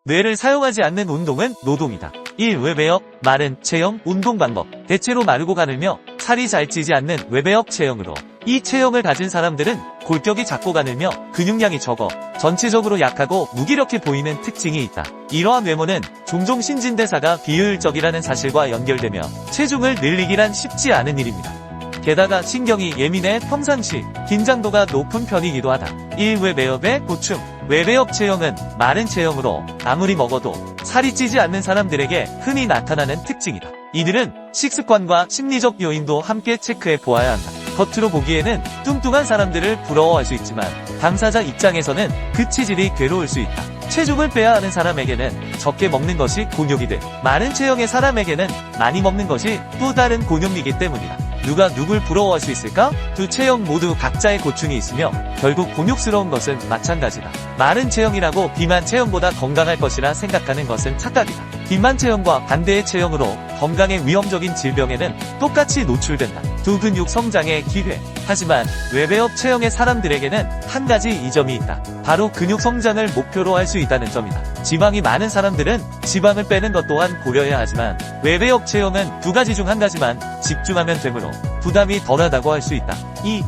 뇌를 사용하지 않는 운동은 노동이다. 1. 외배역, 마른 체형, 운동 방법. 대체로 마르고 가늘며 살이 잘 찌지 않는 외배역 체형으로 이 체형을 가진 사람들은 골격이 작고 가늘며 근육량이 적어 전체적으로 약하고 무기력해 보이는 특징이 있다. 이러한 외모는 종종 신진대사가 비효율적이라는 사실과 연결되며 체중을 늘리기란 쉽지 않은 일입니다. 게다가 신경이 예민해 평상시 긴장도가 높은 편이기도 하다. 1. 외배역의 고충. 외배역 체형은 마른 체형으로 아무리 먹어도 살이 찌지 않는 사람들에게 흔히 나타나는 특징이다. 이들은 식습관과 심리적 요인도 함께 체크해 보아야 한다. 겉으로 보기에는 뚱뚱한 사람들을 부러워할 수 있지만 당사자 입장에서는 그 체질이 괴로울 수 있다. 체중을 빼야 하는 사람에게는 적게 먹는 것이 곤욕이듯 마른 체형의 사람에게는 많이 먹는 것이 또 다른 곤욕이기 때문이다. 누가 누굴 부러워할 수 있을까? 두 체형 모두 각자의 고충이 있으며 결국 곤욕스러운 것은 마찬가지다. 마른 체형이라고 비만 체형보다 건강할 것이라 생각하는 것은 착각이다. 비만 체형과 반대의 체형으로 건강에 위험적인 질병에는 똑같이 노출된다. 두 근육 성장의 기회. 하지만 외배역 체형의 사람들에게는 한 가지 이점이 있다. 바로 근육 성장을 목표로 할 수 있다는 점이다. 지방이 많은 사람들은 지방을 빼는 것 또한 고려해야 하지만 외배역 체형은 두 가지 중 한 가지만 집중하면 되므로 부담이 덜하다고 할 수 있다. 2.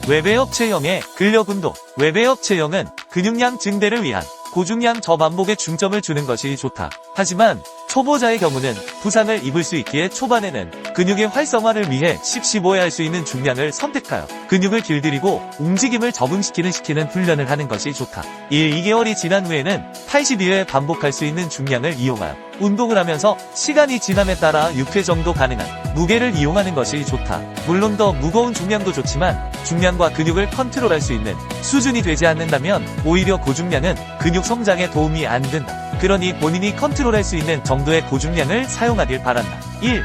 외배역 체형의 근력 운동. 외배역 체형은 근육량 증대를 위한 고중량 저반복에 중점을 주는 것이 좋다. 하지만 초보자의 경우는 부상을 입을 수 있기에 초반에는 근육의 활성화를 위해 10-15회 할 수 있는 중량을 선택하여 근육을 길들이고 움직임을 적응시키는 훈련을 하는 것이 좋다. 1-2개월이 지난 후에는 82회 반복할 수 있는 중량을 이용하여 운동을 하면서 시간이 지남에 따라 6회 정도 가능한 무게를 이용하는 것이 좋다. 물론 더 무거운 중량도 좋지만 중량과 근육을 컨트롤할 수 있는 수준이 되지 않는다면 오히려 고중량은 근육 성장에 도움이 안 된다. 그러니 본인이 컨트롤할 수 있는 정도의 고중량을 사용하길 바란다. 1.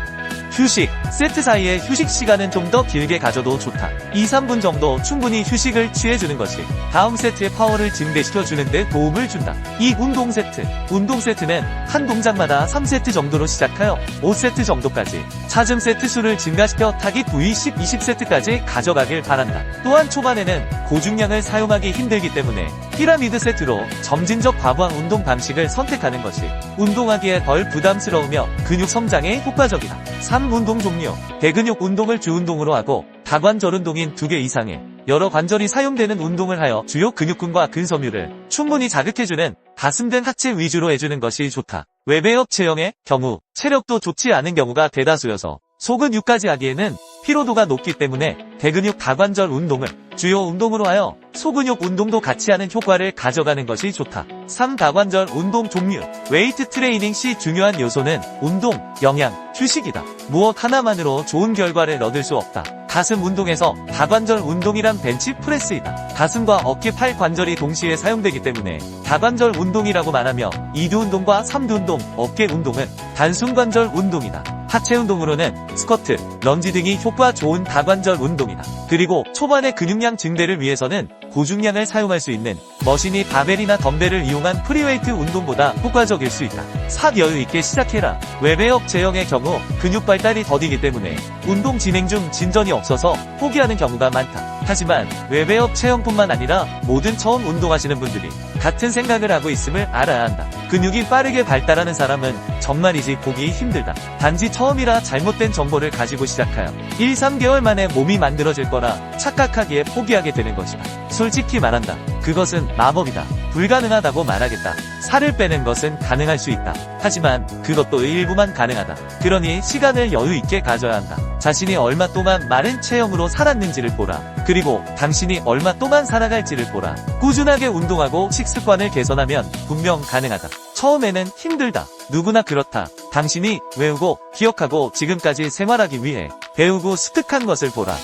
휴식. 세트 사이의 휴식 시간은 좀 더 길게 가져도 좋다. 2-3분 정도 충분히 휴식을 취해주는 것이 다음 세트의 파워를 증대시켜주는 데 도움을 준다. 2. 운동 세트. 운동 세트는 한 동작마다 3세트 정도로 시작하여 5세트 정도까지 차즘 세트 수를 증가시켜 타깃 부위 10-20세트까지 가져가길 바란다. 또한 초반에는 고중량을 사용하기 힘들기 때문에 피라미드 세트로 점진적 과부하 운동 방식을 선택하는 것이 운동하기에 덜 부담스러우며 근육 성장에 효과적이다. 3. 운동 종류. 대근육 운동을 주운동으로 하고 다관절 운동인 2개 이상의 여러 관절이 사용되는 운동을 하여 주요 근육군과 근섬유를 충분히 자극해주는 가슴 등 하체 위주로 해주는 것이 좋다. 외배역 체형의 경우 체력도 좋지 않은 경우가 대다수여서 소근육까지 하기에는 피로도가 높기 때문에 대근육 다관절 운동을 주요 운동으로 하여 소근육 운동도 같이 하는 효과를 가져가는 것이 좋다. 3. 다관절 운동 종류. 웨이트 트레이닝 시 중요한 요소는 운동, 영양, 휴식이다. 무엇 하나만으로 좋은 결과를 얻을 수 없다. 가슴 운동에서 다관절 운동이란 벤치 프레스이다. 가슴과 어깨 팔 관절이 동시에 사용되기 때문에 다관절 운동이라고 말하며 2두 운동과 3두 운동, 어깨 운동은 단순 관절 운동이다. 하체 운동으로는 스쿼트, 런지 등이 효과 좋은 다관절 운동이다. 그리고 초반의 근육량 증대를 위해서는 고중량을 사용할 수 있는 머신이 바벨이나 덤벨을 이용한 프리웨이트 운동보다 효과적일 수 있다. 4. 여유 있게 시작해라. 외배역 체형의 경우 근육 발달이 더디기 때문에 운동 진행 중 진전이 없어서 포기하는 경우가 많다. 하지만 외배역 체형뿐만 아니라 모든 처음 운동하시는 분들이 같은 생각을 하고 있음을 알아야 한다. 근육이 빠르게 발달하는 사람은 정말이지 보기 힘들다. 단지 처음이라 잘못된 정보를 가지고 시작하여 1-3개월 만에 몸이 만들어질 거라 착각하기에 포기하게 되는 것이다. 솔직히 말한다. 그것은 마법이다. 불가능하다고 말하겠다. 살을 빼는 것은 가능할 수 있다. 하지만 그것도 일부만 가능하다. 그러니 시간을 여유 있게 가져야 한다. 자신이 얼마 동안 마른 체형으로 살았는지를 보라. 그리고 당신이 얼마 동안 살아갈지를 보라. 꾸준하게 운동하고 식습관을 개선하면 분명 가능하다. 처음에는 힘들다. 누구나 그렇다. 당신이 외우고 기억하고 지금까지 생활하기 위해 배우고 습득한 것을 보라.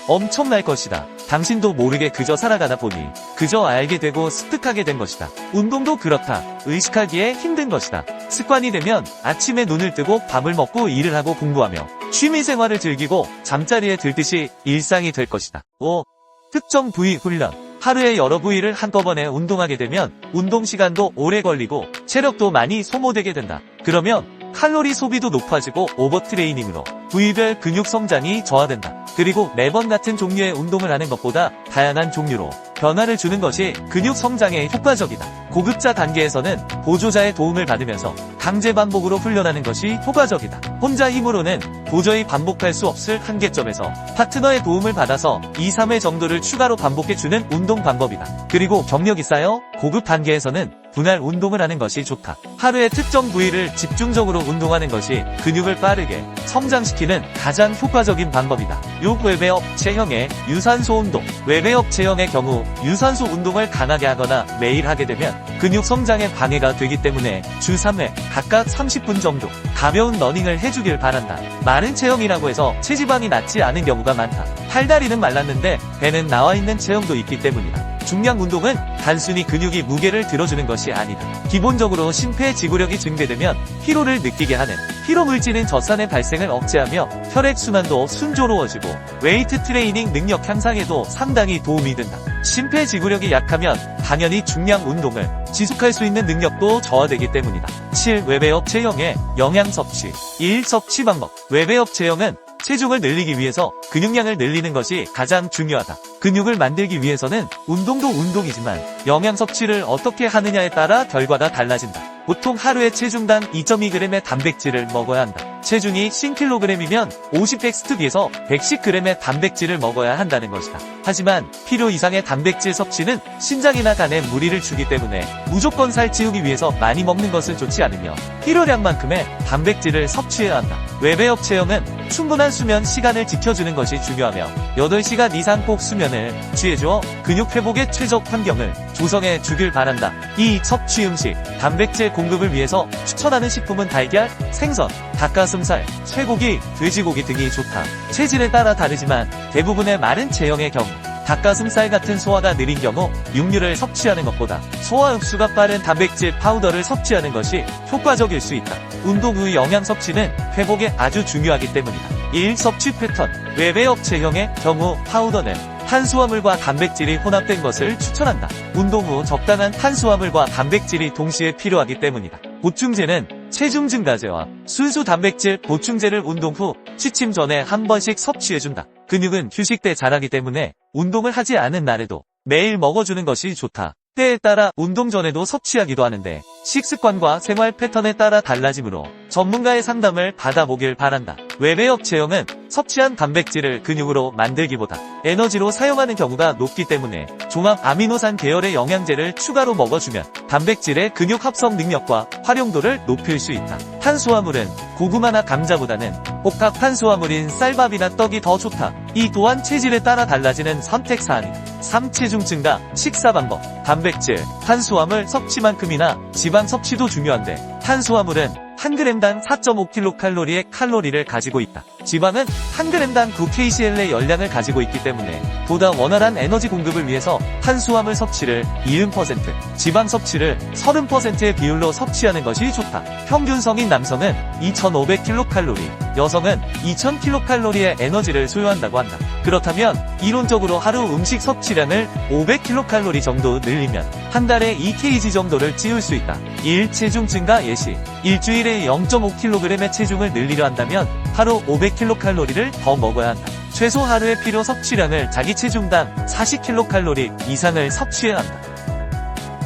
엄청날 것이다. 당신도 모르게 그저 살아가다 보니 그저 알게 되고 습득하게 된 것이다. 운동도 그렇다. 의식하기에 힘든 것이다. 습관이 되면 아침에 눈을 뜨고 밥을 먹고 일을 하고 공부하며 취미생활을 즐기고 잠자리에 들듯이 일상이 될 것이다. 5. 특정 부위 훈련. 하루에 여러 부위를 한꺼번에 운동하게 되면 운동 시간도 오래 걸리고 체력도 많이 소모되게 된다. 그러면 칼로리 소비도 높아지고 오버트레이닝으로 부위별 근육 성장이 저하된다. 그리고 매번 같은 종류의 운동을 하는 것보다 다양한 종류로 변화를 주는 것이 근육 성장에 효과적이다. 고급자 단계에서는 보조자의 도움을 받으면서 강제 반복으로 훈련하는 것이 효과적이다. 혼자 힘으로는 도저히 반복할 수 없을 한계점에서 파트너의 도움을 받아서 2, 3회 정도를 추가로 반복해주는 운동 방법이다. 그리고 경력이 쌓여 고급 단계에서는 분할 운동을 하는 것이 좋다. 하루에 특정 부위를 집중적으로 운동하는 것이 근육을 빠르게 성장시키는 가장 효과적인 방법이다. 6. 외배업 체형의 유산소 운동. 외배업 체형의 경우 유산소 운동을 강하게 하거나 매일 하게 되면 근육 성장에 방해가 되기 때문에 주 3회 각각 30분 정도 가벼운 러닝을 해주길 바란다. 마른 체형이라고 해서 체지방이 낮지 않은 경우가 많다. 팔다리는 말랐는데 배는 나와있는 체형도 있기 때문이다. 중량 운동은 단순히 근육이 무게를 들어주는 것이 아니다. 기본적으로 심폐지구력이 증대되면 피로를 느끼게 하는 피로물질인 젖산의 발생을 억제하며 혈액순환도 순조로워지고 웨이트 트레이닝 능력 향상에도 상당히 도움이 된다. 심폐지구력이 약하면 당연히 중량 운동을 지속할 수 있는 능력도 저하되기 때문이다. 7. 외배업 체형의 영양 섭취. 1. 섭취 방법. 외배업 체형은 체중을 늘리기 위해서 근육량을 늘리는 것이 가장 중요하다. 근육을 만들기 위해서는 운동도 운동이지만 영양 섭취를 어떻게 하느냐에 따라 결과가 달라진다. 보통 하루에 체중당 2.2g의 단백질을 먹어야 한다. 체중이 10kg이면 50엑스트비에서 110g의 단백질을 먹어야 한다는 것이다. 하지만 필요 이상의 단백질 섭취는 신장이나 간에 무리를 주기 때문에 무조건 살찌우기 위해서 많이 먹는 것은 좋지 않으며 필요량만큼의 단백질을 섭취해야 한다. 외배업 체형은 충분한 수면 시간을 지켜주는 것이 중요하며 8시간 이상 꼭 수면을 취해주어 근육 회복의 최적 환경을 조성해 주길 바란다. 2. 섭취 음식. 단백질 공급을 위해서 추천하는 식품은 달걀, 생선, 닭가슴살, 쇠고기, 돼지고기 등이 좋다. 체질에 따라 다르지만 대부분의 마른 체형의 경우 닭가슴살 같은 소화가 느린 경우 육류를 섭취하는 것보다 소화 흡수가 빠른 단백질 파우더를 섭취하는 것이 효과적일 수 있다. 운동 후 영양 섭취는 회복에 아주 중요하기 때문이다. 1. 섭취 패턴. 외배업 체형의 경우 파우더는 탄수화물과 단백질이 혼합된 것을 추천한다. 운동 후 적당한 탄수화물과 단백질이 동시에 필요하기 때문이다. 보충제는 체중 증가제와 순수 단백질 보충제를 운동 후 취침 전에 한 번씩 섭취해준다. 근육은 휴식 때 자라기 때문에 운동을 하지 않은 날에도 매일 먹어주는 것이 좋다. 때에 따라 운동 전에도 섭취하기도 하는데 식습관과 생활 패턴에 따라 달라지므로 전문가의 상담을 받아보길 바란다. 외배업 체형은 섭취한 단백질을 근육으로 만들기보다 에너지로 사용하는 경우가 높기 때문에 종합 아미노산 계열의 영양제를 추가로 먹어주면 단백질의 근육 합성 능력과 활용도를 높일 수 있다. 탄수화물은 고구마나 감자보다는 복합 탄수화물인 쌀밥이나 떡이 더 좋다. 이 또한 체질에 따라 달라지는 선택사항이다. 3. 체중 증가, 식사 방법. 단백질, 탄수화물 섭취만큼이나 지방 섭취도 중요한데 탄수화물은 1g당 4.5kcal의 칼로리를 가지고 있다. 지방은 1g당 9kcal의 열량을 가지고 있기 때문에 보다 원활한 에너지 공급을 위해서 탄수화물 섭취를 20%, 지방 섭취를 30%의 비율로 섭취하는 것이 좋다. 평균 성인 남성은 2,500kcal, 여성은 2,000kcal의 에너지를 소요한다고 한다. 그렇다면 이론적으로 하루 음식 섭취량을 500kcal 정도 늘리면 한 달에 2kg 정도를 찌울 수 있다. 1. 체중 증가 예시. 일주일에 0.5kg의 체중을 늘리려 한다면 하루 500kcal를 더 먹어야 한다. 최소 하루의 필요 섭취량을 자기 체중당 40kcal 이상을 섭취해야 한다.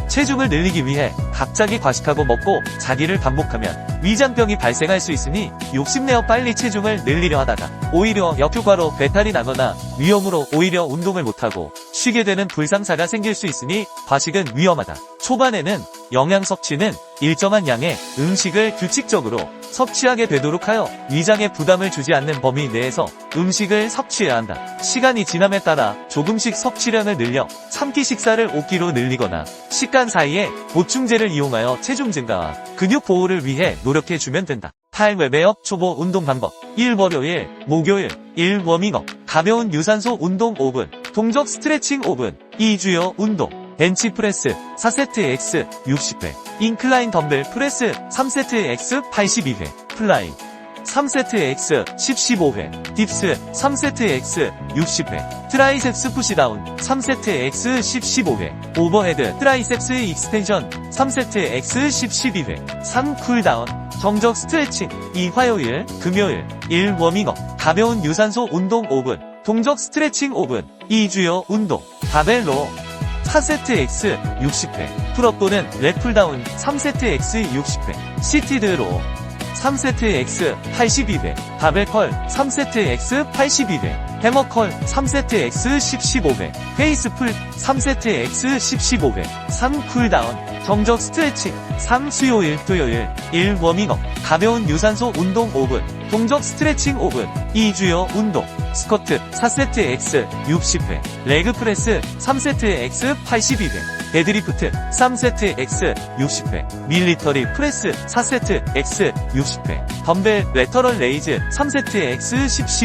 체중을 늘리기 위해 갑자기 과식하고 먹고 자기를 반복하면 위장병이 발생할 수 있으니 욕심내어 빨리 체중을 늘리려 하다가 오히려 역효과로 배탈이 나거나 위험으로 오히려 운동을 못하고 쉬게 되는 불상사가 생길 수 있으니 과식은 위험하다. 초반에는 영양 섭취는 일정한 양의 음식을 규칙적으로 섭취하게 되도록 하여 위장에 부담을 주지 않는 범위 내에서 음식을 섭취해야 한다. 시간이 지남에 따라 조금씩 섭취량을 늘려 3끼 식사를 5끼로 늘리거나 식간 사이에 보충제를 이용하여 체중 증가와 근육 보호를 위해 노력해주면 된다. 8. 외배업 초보 운동 방법. 1. 월요일, 목요일. 1. 워밍업. 가벼운 유산소 운동 5분. 동적 스트레칭 5분. 2. 주요 운동. 벤치프레스 4세트 X 60회, 인클라인 덤벨 프레스 3세트 X 82회, 플라이 3세트 X 15회, 딥스 3세트 X 60회, 트라이셉스 푸시다운 3세트 X 15회, 오버헤드 트라이셉스 익스텐션 3세트 X 12회, 3. 쿨다운 정적 스트레칭. 2. 화요일, 금요일. 1. 워밍업 가벼운 유산소 운동 5분, 동적 스트레칭 5분. 2. 주요 운동 바벨로 4세트 X 60회, 풀업도는 랩풀다운 3세트 X 60회, 시티드로 3세트 X 82회, 바벨컬 3세트 X 82회, 해머컬 3세트 X 15회, 페이스풀 3세트 X 15회, 3 쿨다운, 정적 스트레칭 3 수요일 토요일 1 워밍업, 가벼운 유산소 운동 5분, 동적 스트레칭 5분, 2 주요 운동, 스쿼트 4세트 X 60회, 레그프레스 3세트 X 82회, 데드리프트 3세트 X 60회, 밀리터리 프레스 4세트 X 60회, 덤벨 레터럴 레이즈 3세트 X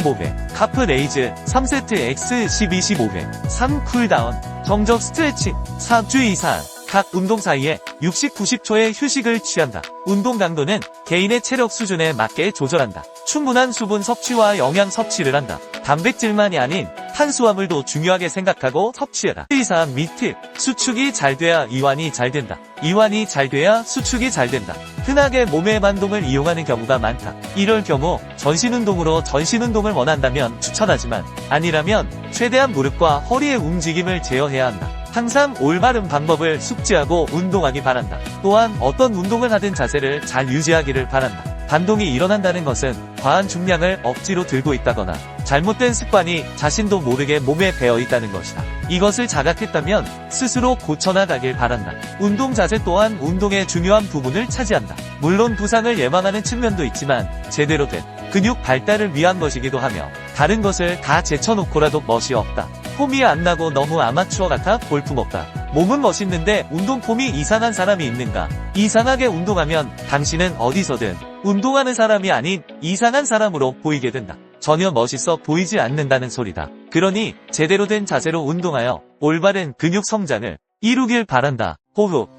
15회, 카프 레이즈 3세트 X 15회, 3 쿨다운, 정적 스트레칭 4주 이상, 각 운동 사이에 60, 90초의 휴식을 취한다. 운동 강도는 개인의 체력 수준에 맞게 조절한다. 충분한 수분 섭취와 영양 섭취를 한다. 단백질만이 아닌 탄수화물도 중요하게 생각하고 섭취해라. 의사 및팁, 수축이 잘 돼야 이완이 잘 된다. 이완이 잘 돼야 수축이 잘 된다. 흔하게 몸의 반동을 이용하는 경우가 많다. 이럴 경우 전신운동으로 전신운동을 원한다면 추천하지만 아니라면 최대한 무릎과 허리의 움직임을 제어해야 한다. 항상 올바른 방법을 숙지하고 운동하기 바란다. 또한 어떤 운동을 하든 자세를 잘 유지하기를 바란다. 반동이 일어난다는 것은 과한 중량을 억지로 들고 있다거나 잘못된 습관이 자신도 모르게 몸에 배어 있다는 것이다. 이것을 자각했다면 스스로 고쳐나가길 바란다. 운동 자세 또한 운동의 중요한 부분을 차지한다. 물론 부상을 예방하는 측면도 있지만 제대로 된 근육 발달을 위한 것이기도 하며 다른 것을 다 제쳐놓고라도 멋이 없다. 폼이 안 나고 너무 아마추어 같아 볼품없다. 몸은 멋있는데 운동 폼이 이상한 사람이 있는가? 이상하게 운동하면 당신은 어디서든 운동하는 사람이 아닌 이상한 사람으로 보이게 된다. 전혀 멋있어 보이지 않는다는 소리다. 그러니 제대로 된 자세로 운동하여 올바른 근육 성장을 이루길 바란다. 호흡.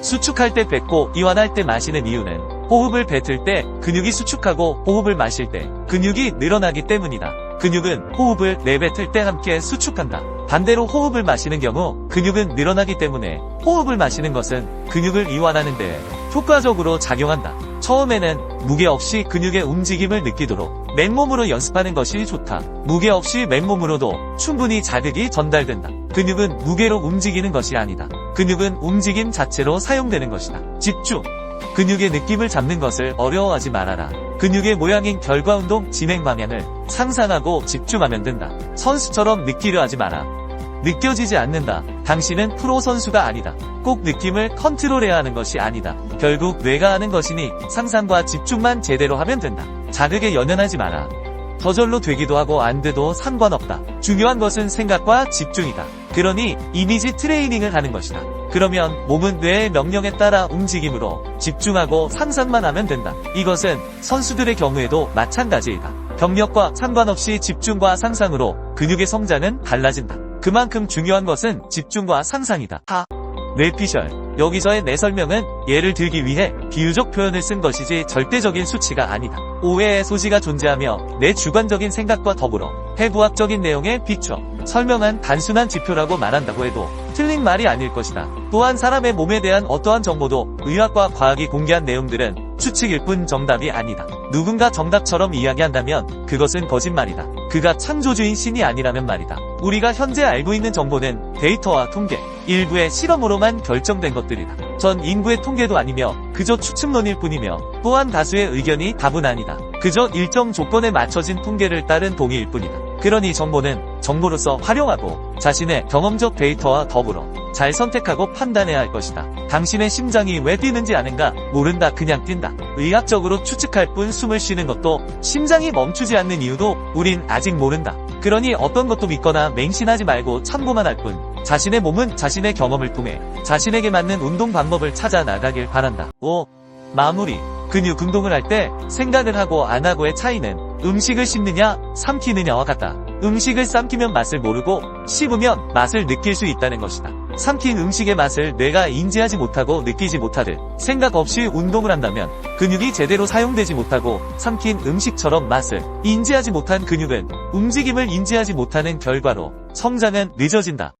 수축할 때 뱉고 이완할 때 마시는 이유는 호흡을 뱉을 때 근육이 수축하고 호흡을 마실 때 근육이 늘어나기 때문이다. 근육은 호흡을 내뱉을 때 함께 수축한다. 반대로 호흡을 마시는 경우 근육은 늘어나기 때문에 호흡을 마시는 것은 근육을 이완하는 데 효과적으로 작용한다. 처음에는 무게 없이 근육의 움직임을 느끼도록 맨몸으로 연습하는 것이 좋다. 무게 없이 맨몸으로도 충분히 자극이 전달된다. 근육은 무게로 움직이는 것이 아니다. 근육은 움직임 자체로 사용되는 것이다. 집중. 근육의 느낌을 잡는 것을 어려워하지 말아라. 근육의 모양인 결과운동 진행 방향을 상상하고 집중하면 된다. 선수처럼 느끼려 하지 마라. 느껴지지 않는다. 당신은 프로 선수가 아니다. 꼭 느낌을 컨트롤해야 하는 것이 아니다. 결국 뇌가 하는 것이니 상상과 집중만 제대로 하면 된다. 자극에 연연하지 마라. 저절로 되기도 하고 안 돼도 상관없다. 중요한 것은 생각과 집중이다. 그러니 이미지 트레이닝을 하는 것이다. 그러면 몸은 뇌의 명령에 따라 움직임으로 집중하고 상상만 하면 된다. 이것은 선수들의 경우에도 마찬가지이다. 경력과 상관없이 집중과 상상으로 근육의 성장은 달라진다. 그만큼 중요한 것은 집중과 상상이다. 뇌피셜. 여기서의 내 설명은 예를 들기 위해 비유적 표현을 쓴 것이지 절대적인 수치가 아니다. 오해의 소지가 존재하며 내 주관적인 생각과 더불어 해부학적인 내용에 비춰 설명한 단순한 지표라고 말한다고 해도 틀린 말이 아닐 것이다. 또한 사람의 몸에 대한 어떠한 정보도 의학과 과학이 공개한 내용들은 추측일 뿐 정답이 아니다. 누군가 정답처럼 이야기한다면 그것은 거짓말이다. 그가 창조주인 신이 아니라면 말이다. 우리가 현재 알고 있는 정보는 데이터와 통계, 일부의 실험으로만 결정된 것들이다. 전 인구의 통계도 아니며 그저 추측론일 뿐이며 또한 다수의 의견이 답은 아니다. 그저 일정 조건에 맞춰진 통계를 따른 동의일 뿐이다. 그러니 정보는 정보로서 활용하고 자신의 경험적 데이터와 더불어 잘 선택하고 판단해야 할 것이다. 당신의 심장이 왜 뛰는지 아는가? 모른다. 그냥 뛴다. 의학적으로 추측할 뿐 숨을 쉬는 것도 심장이 멈추지 않는 이유도 우린 아직 모른다. 그러니 어떤 것도 믿거나 맹신하지 말고 참고만 할 뿐 자신의 몸은 자신의 경험을 통해 자신에게 맞는 운동 방법을 찾아 나가길 바란다. 5. 마무리. 근육 운동을 할 때 생각을 하고 안 하고의 차이는 음식을 씹느냐 삼키느냐와 같다. 음식을 삼키면 맛을 모르고 씹으면 맛을 느낄 수 있다는 것이다. 삼킨 음식의 맛을 뇌가 인지하지 못하고 느끼지 못하듯 생각 없이 운동을 한다면 근육이 제대로 사용되지 못하고 삼킨 음식처럼 맛을 인지하지 못한 근육은 움직임을 인지하지 못하는 결과로 성장은 늦어진다.